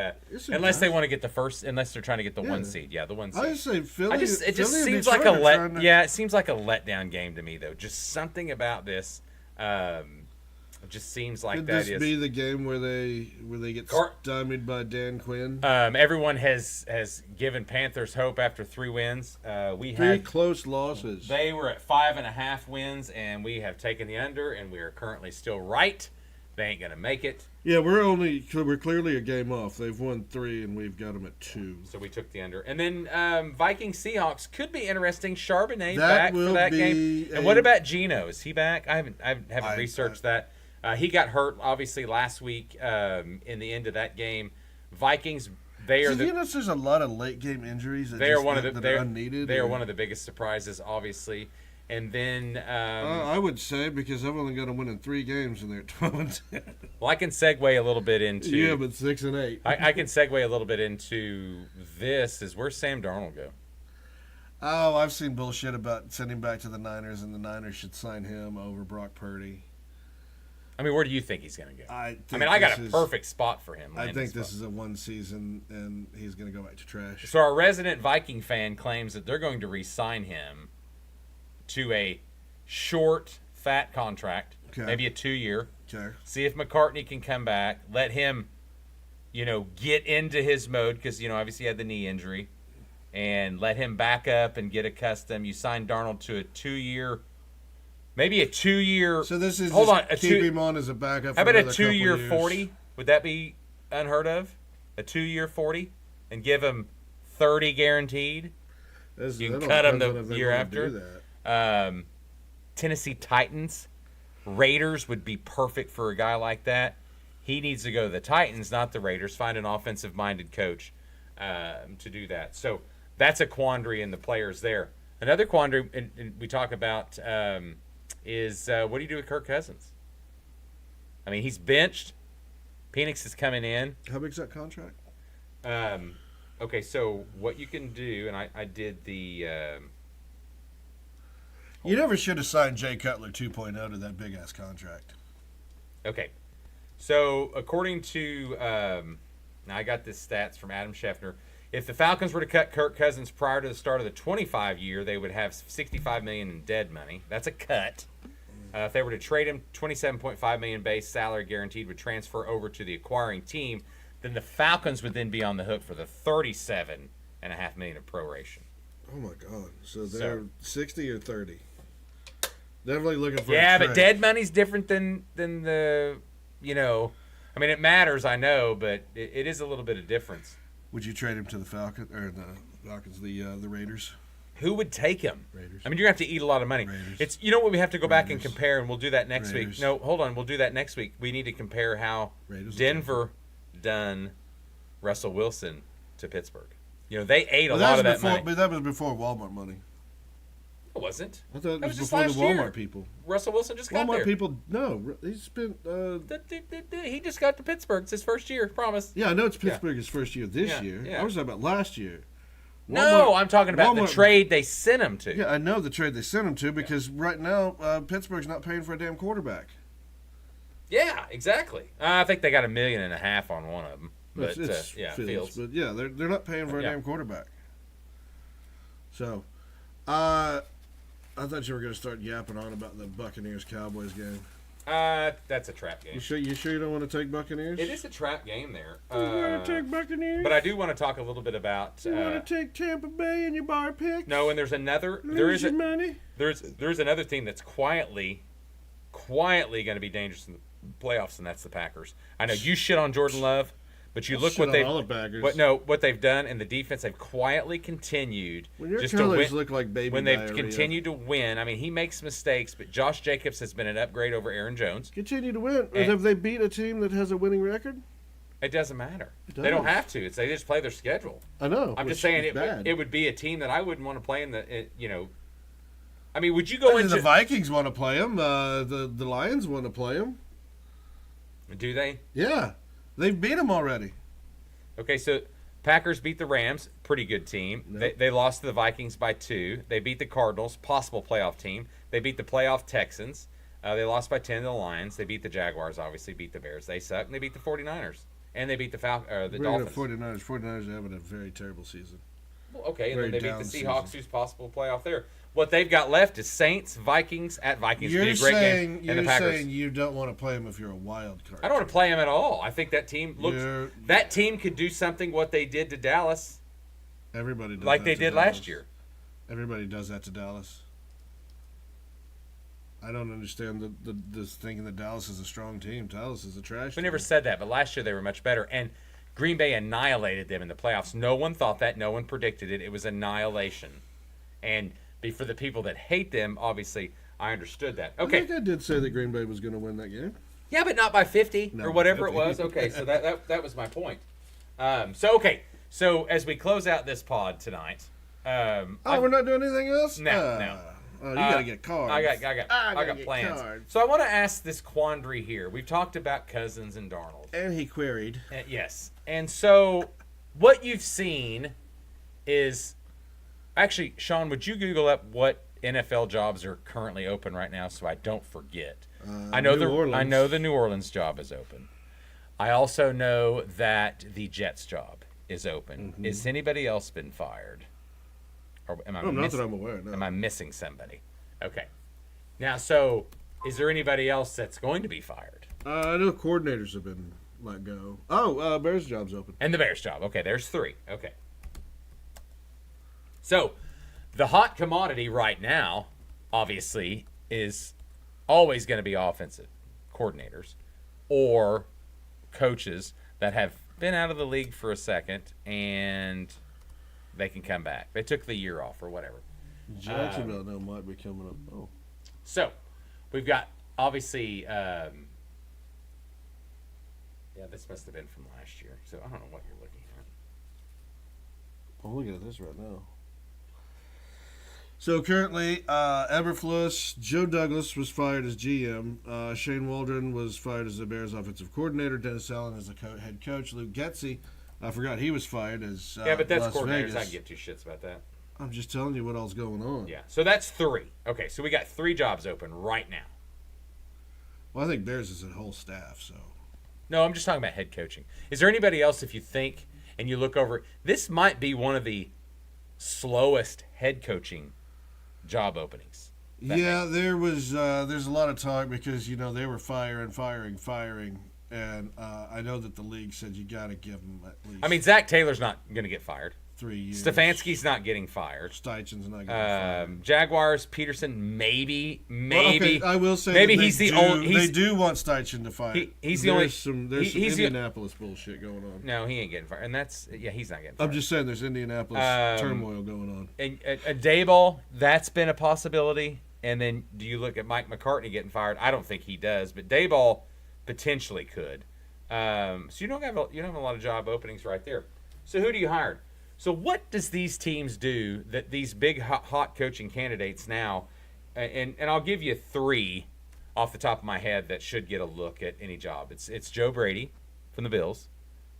unless they want to get the first, unless they're trying to get the 1 seed. Yeah, the 1 seed. I just say Philly. It just seems like it seems like a letdown game to me though. Just something about this. It just seems like Could that this be the game where they get stymied by Dan Quinn? Everyone has given Panthers hope after 3 wins. We had close losses. They were at 5.5 wins, and we have taken the under, and we are currently still right. They ain't gonna make it. Yeah, we're clearly a game off. They've won 3, and we've got them at 2. So we took the under, and then Vikings Seahawks could be interesting. Charbonnet back for that game. And what about Geno? Is he back? I haven't researched that. He got hurt obviously last week in the end of that game. Vikings. There's a lot of late game injuries. They are one of the that are unneeded. They are one of the biggest surprises, obviously. And then, I would say because I've only got to win in 3 games and they're 12-10. well, I can segue a little bit into. Yeah, but 6-8. I can segue a little bit into this. Is where's Sam Darnold go? Oh, I've seen bullshit about sending him back to the Niners, and the Niners should sign him over Brock Purdy. I mean, where do you think he's going to go? I got a perfect spot for him. I think this is a 1 season, and he's going to go back to trash. So our resident Viking fan claims that they're going to re-sign him to a short, fat contract, maybe a 2-year. Okay. See if McCartney can come back. Let him, get into his mode because, obviously he had the knee injury. And let him back up and get accustomed. You signed Darnold to a 2-year, maybe a 2-year. So this is keep him on as a backup. How about a 2-year 40? Would that be unheard of? A 2-year 40 and give him 30 guaranteed. You can cut him the year after. Tennessee Titans, Raiders would be perfect for a guy like that. He needs to go to the Titans, not the Raiders. Find an offensive-minded coach to do that. So that's a quandary in the players there. Another quandary and we talk about is what do you do with Kirk Cousins? I mean, he's benched. Penix is coming in. How big's that contract? Okay, so what you can do, and I did the. You never should have signed Jay Cutler 2.0 to that big ass contract. Okay, so according to now I got this stats from Adam Schefter. If the Falcons were to cut Kirk Cousins prior to the start of the 25 year, they would have $65 million in dead money. That's a cut. If they were to trade him, $27.5 million base salary guaranteed would transfer over to the acquiring team. Then the Falcons would then be on the hook for the $37.5 million of proration. Oh my God! So they're 60 or 30. Definitely looking for. Yeah, but dead money's different than the, I mean, it matters, I know, but it is a little bit of difference. Would you trade him to the Falcons the Raiders? Who would take him? Raiders. I mean, you're going to have to eat a lot of money. Raiders. It's what we have to go back and compare, and we'll do that next Raiders. week. No, hold on, we'll do that next week. We need to compare how Denver done Russell Wilson to Pittsburgh. They ate a lot of that money. But that was before Walmart money. It wasn't. I thought it was just before the last Walmart year. people. Russell Wilson just got there. Walmart people, no. He spent. He just got to Pittsburgh. It's his first year, promise. Yeah, I know it's Pittsburgh's first year this year. Yeah. I was talking about last year. No, I'm talking about the trade they sent him to. Yeah, I know the trade they sent him to because right now Pittsburgh's not paying for a damn quarterback. Yeah, exactly. I think they got $1.5 million on one of them. But it's Fields. But yeah, they're not paying for a damn quarterback. So, I thought you were going to start yapping on about the Buccaneers-Cowboys game. That's a trap game. You sure you don't want to take Buccaneers? It is a trap game there. You want to take Buccaneers? But I do want to talk a little bit about. You want to take Tampa Bay in your bar picks? No, and there's another. Lose your money? There's another team that's quietly going to be dangerous in the playoffs, and that's the Packers. I know you shit on Jordan Love. But you look what they've done in the defense. They've quietly continued. When your colors look like baby when they've diarrhea. continued to win. I mean, he makes mistakes, but Josh Jacobs has been an upgrade over Aaron Jones. Continue to win. Have they beat a team that has a winning record? It doesn't matter. They don't have to. They just play their schedule. I know. I'm just saying it would be a team that I wouldn't want to play in the. I mean, would you go into the Vikings want to play them? The Lions want to play them. Do they? Yeah. They've beat them already. Okay, so Packers beat the Rams, pretty good team. Nope. They lost to the Vikings by 2. They beat the Cardinals, possible playoff team. They beat the playoff Texans. They lost by 10 to the Lions. They beat the Jaguars, obviously, beat the Bears. They suck. And they beat the 49ers. And they beat the Dolphins. 49ers are having a very terrible season. Well, okay, and Very then they beat the Seahawks, season. who's possible playoff there. What they've got left is Saints, Vikings, at Vikings. You're be a great game, and the Packers. saying you don't want to play them if you're a wild card. I don't want to play them at all. I think that team that team could do something what they did to Dallas. Everybody does like that they to did Dallas. last year. Everybody does that to Dallas. I don't understand this thinking that Dallas is a strong team. Dallas is a trash team. We never said that, but last year they were much better. And Green Bay annihilated them in the playoffs. No one thought that. No one predicted it. It was annihilation. And for the people that hate them, obviously, I underuld that. Okay. I think I did say that Green Bay was going to win that game. Yeah, but not by 50 or whatever 50. it was. Okay, so that was my point. So as we close out this pod tonight. We're not doing anything else? No. Oh, you gotta get cards. I got get plans. cards. So I want to ask this quandary here. We've talked about Cousins and Darnold. And he queried. Yes. And so what you've seen is actually, Sean, would you Google up what NFL jobs are currently open right now so I don't forget? I know the New Orleans job is open. I also know that the Jets job is open. Mm-hmm. Has anybody else been fired? Or am I not that I'm aware. No. Am I missing somebody? Okay. Now, so is there anybody else that's going to be fired? I know coordinators have been let go. Oh, Bears job's open. And the Bears job. Okay, there's 3. Okay. So the hot commodity right now, obviously, is always going to be offensive coordinators or coaches that have been out of the league for a second and they can come back. They took the year off or whatever. Jacksonville now might be coming up. Oh. So we've got, obviously, this must have been from last year. So I don't know what you're looking at. I'm looking at this right now. So currently, Eberflus, Joe Douglas was fired as GM. Shane Waldron was fired as the Bears offensive coordinator. Dennis Allen as the head coach. Luke Getsy, I forgot he was fired as but that's Las coordinators. Vegas. I can give 2 shits about that. I'm just telling you what all's going on. Yeah, so that's 3. Okay, so we got 3 jobs open right now. Well, I think Bears is a whole staff, so. No, I'm just talking about head coaching. Is there anybody else, if you think and you look over, this might be one of the slowest head coaching job openings. Yeah, there's a lot of talk because they were firing, and I know that the league said you got to give them at least. I mean, Zach Taylor's not going to get fired. 3 years. Stefanski's not getting fired. Steichen's not getting fired. Jaguars, Peterson, maybe. Well, okay, I will say maybe that he's the only. They do want Steichen to fire. He's the only. There's some Indianapolis bullshit going on. No, he ain't getting fired, and he's not getting fired. I'm just saying, there's Indianapolis turmoil going on. And a Daboll, that's been a possibility. And then do you look at Mike McCartney getting fired? I don't think he does, but Daboll potentially could. So you don't have a lot of job openings right there. So who do you hire? So what does these teams do that these big hot coaching candidates now, and I'll give you 3 off the top of my head that should get a look at any job. It's Joe Brady from the Bills.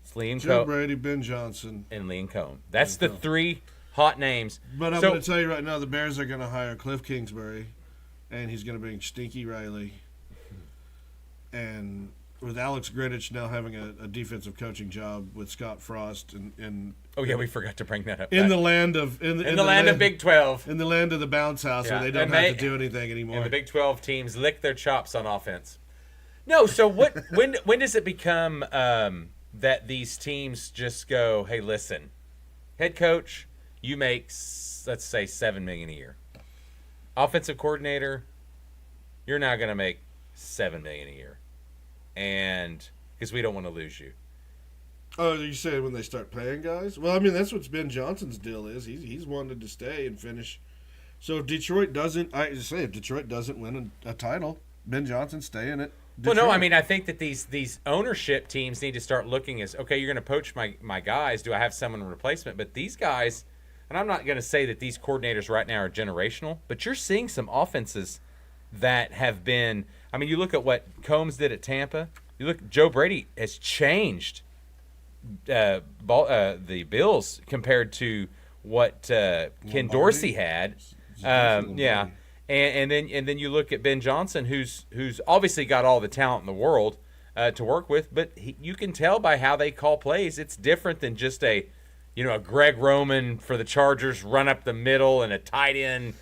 It's Liam Joe Brady, Ben Johnson, and Liam Cohn. That's the 3 hot names. But I'm going to tell you right now, the Bears are going to hire Cliff Kingsbury, and he's going to bring Stinky Riley. And with Alex Greenwich now having a defensive coaching job with Scott Frost and oh yeah, we forgot to bring that up. In the land of Big 12, in the land of the bounce house, where they don't have to do anything anymore. And the Big 12 teams lick their chops on offense. No, so what? when does it become that these teams just go, hey, listen, head coach, you make let's say $7 million a year. Offensive coordinator, you're now going to make $7 million a year. And because we don't want to lose you. Oh, you say when they start paying guys? Well, I mean, that's what Ben Johnson's deal is. He's wanted to stay and finish. So if Detroit doesn't, if Detroit doesn't win a title, Ben Johnson stay in it. Detroit. Well, no, I mean, I think that these ownership teams need to start looking as, okay, you're going to poach my guys. Do I have someone in replacement? But these guys, and I'm not going to say that these coordinators right now are generational, but you're seeing some offenses that have been. I mean, you look at what Combs did at Tampa. You look, Joe Brady has changed the Bills compared to what Ken Dorsey had. Yeah, and then you look at Ben Johnson, who's obviously got all the talent in the world to work with, but you can tell by how they call plays, it's different than just a Greg Roman for the Chargers run up the middle and a tight end.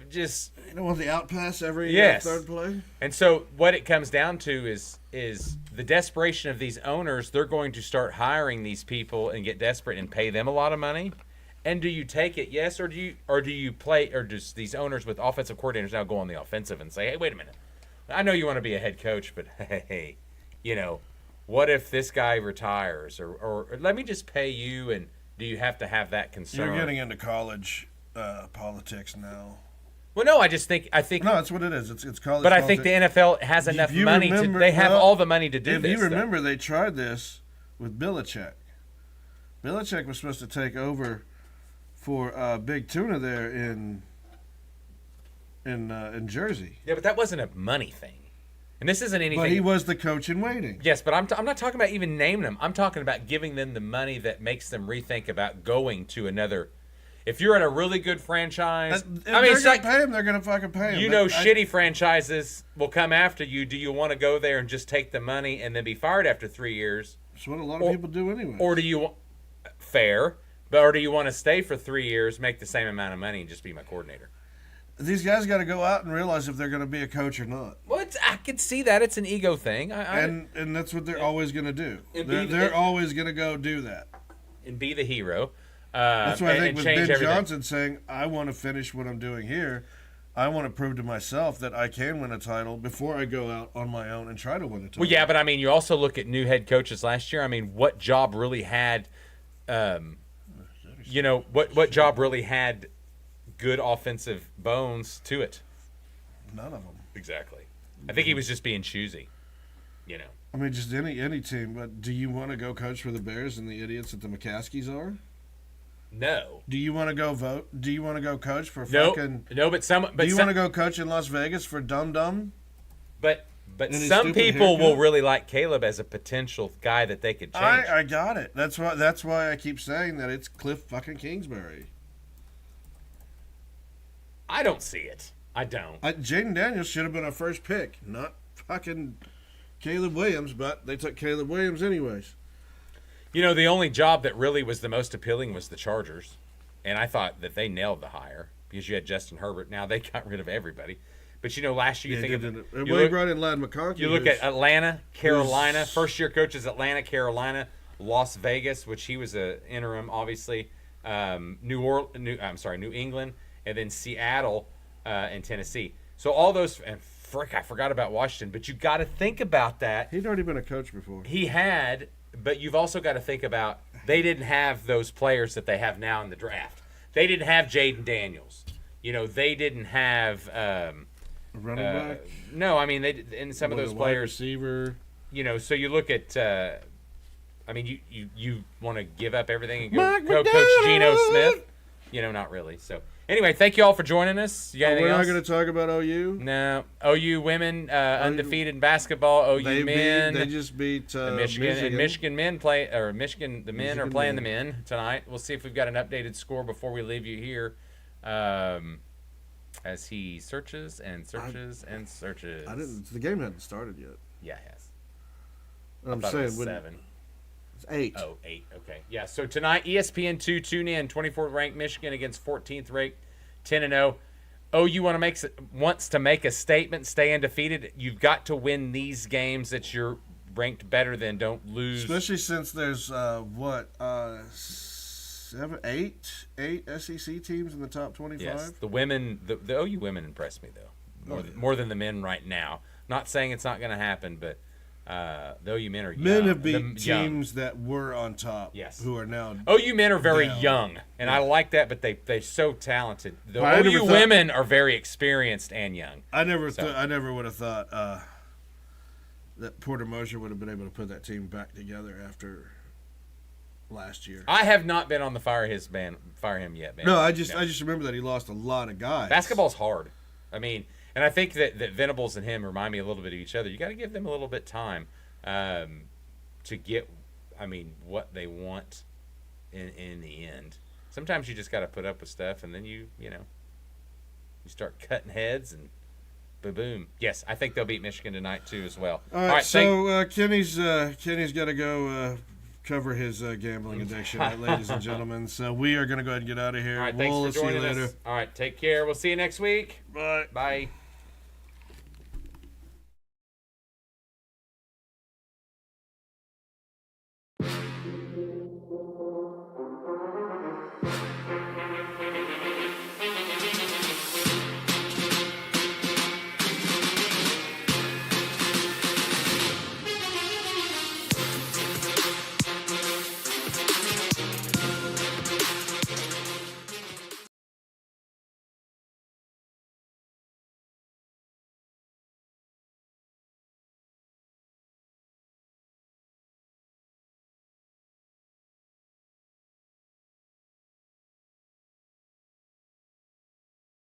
Just want the out pass every third play. And so what it comes down to is the desperation of these owners. They're going to start hiring these people and get desperate and pay them a lot of money. And do you take it? Yes, or do you play? Or does these owners with offensive coordinators now go on the offensive and say, hey, wait a minute, I know you want to be a head coach, but hey, what if this guy retires? Or let me just pay you, and do you have to have that concern? You're getting into college politics now. Well, no, I think no, that's what it is. It's college. But politics. I think the NFL has enough money they have all the money to do this. If you remember, they tried this with Belichick. Belichick was supposed to take over for Big Tuna there in in Jersey. Yeah, but that wasn't a money thing. And this isn't anything. But he was the coach in waiting. Yes, but I'm not talking about even naming them. I'm talking about giving them the money that makes them rethink about going to another. If you're in a really good franchise, I mean, they're gonna pay him. They're gonna fucking pay him. You know, shitty franchises will come after you. Do you want to go there and just take the money and then be fired after 3 years? That's what a lot of people do anyway. Or do you fair? Or do you want to stay for 3 years, make the same amount of money, and just be my coordinator? These guys got to go out and realize if they're going to be a coach or not. Well, I can see that. It's an ego thing. And that's what they're always going to do. They're always going to go do that. And be the hero. That's why I think with Ben everything. Johnson saying, I want to finish what I'm doing here. I want to prove to myself that I can win a title before I go out on my own and try to win a title. Well, yeah, but I mean, you also look at new head coaches last year. I mean, what job really had, what job really had good offensive bones to it? None of them. Exactly. I think he was just being choosy, I mean, just any team. But do you want to go coach for the Bears and the idiots that the McCaskies are? No. Do you want to go vote? Do you want to go coach for No, fucking? No, but do you want to go coach in Las Vegas for Dum? But some people will really like Caleb as a potential guy that they could change. I got it. That's why I keep saying that it's Cliff fucking Kingsbury. I don't see it. I don't. Jaden Daniels should have been our first pick, not fucking Caleb Williams, but they took Caleb Williams anyways. The only job that really was the most appealing was the Chargers. And I thought that they nailed the hire because you had Justin Herbert. Now they got rid of everybody. But, last year they brought in Ladd McConkey. You look at Atlanta, Carolina, first-year coaches Atlanta, Carolina, Las Vegas, which he was an interim, obviously, New England, and then Seattle and Tennessee. So all those, and I forgot about Washington, but you got to think about that. He'd already been a coach before. He had, but you've also got to think about they didn't have those players that they have now in the draft. They didn't have Jaden Daniels. They didn't have running back. No, I mean in some of those players. Receiver. So you look at. You want to give up everything and go coach Geno Smith? Not really. So anyway, thank you all for joining us. You got anything else? We're not else? going to talk about OU. No, OU women undefeated in basketball. OU men. They just beat Michigan. And Michigan men the men are playing the men tonight. We'll see if we've got an updated score before we leave you here. As he searches and searches and searches. The game hadn't started yet. Yeah, it has. I'm saying it was 7. It's 8. Oh, 8. Okay. Yeah. So tonight, ESPN2 tune in. 24th ranked Michigan against 14th ranked 10-0. OU wants to make a statement, stay undefeated. You've got to win these games that you're ranked better than. Don't lose. Especially since there's 8 SEC teams in the top 25. Yes, the women, the OU women impress me though, more than the men right now. Not saying it's not going to happen, but the OU men are young. Men have beat teams that were on top. Yes, who are now. OU men are very down. young, and I like that. But they're so talented. The OU women are very experienced and young. I never would have thought that Porter Moser would have been able to put that team back together after last year. I have not been on the fire him yet, man. No, I just remember that he lost a lot of guys. Basketball's hard. I mean, and I think that Venables and him remind me a little bit of each other. You got to give them a little bit of time to get, what they want in the end. Sometimes you just got to put up with stuff, and then you start cutting heads and boom. Yes, I think they'll beat Michigan tonight too as well. All right, so Kenny's got to go. Cover his gambling addiction, ladies and gentlemen. So we are going to go ahead and get out of here. All right, thanks for joining us. All right, take care. We'll see you next week. Bye. Bye.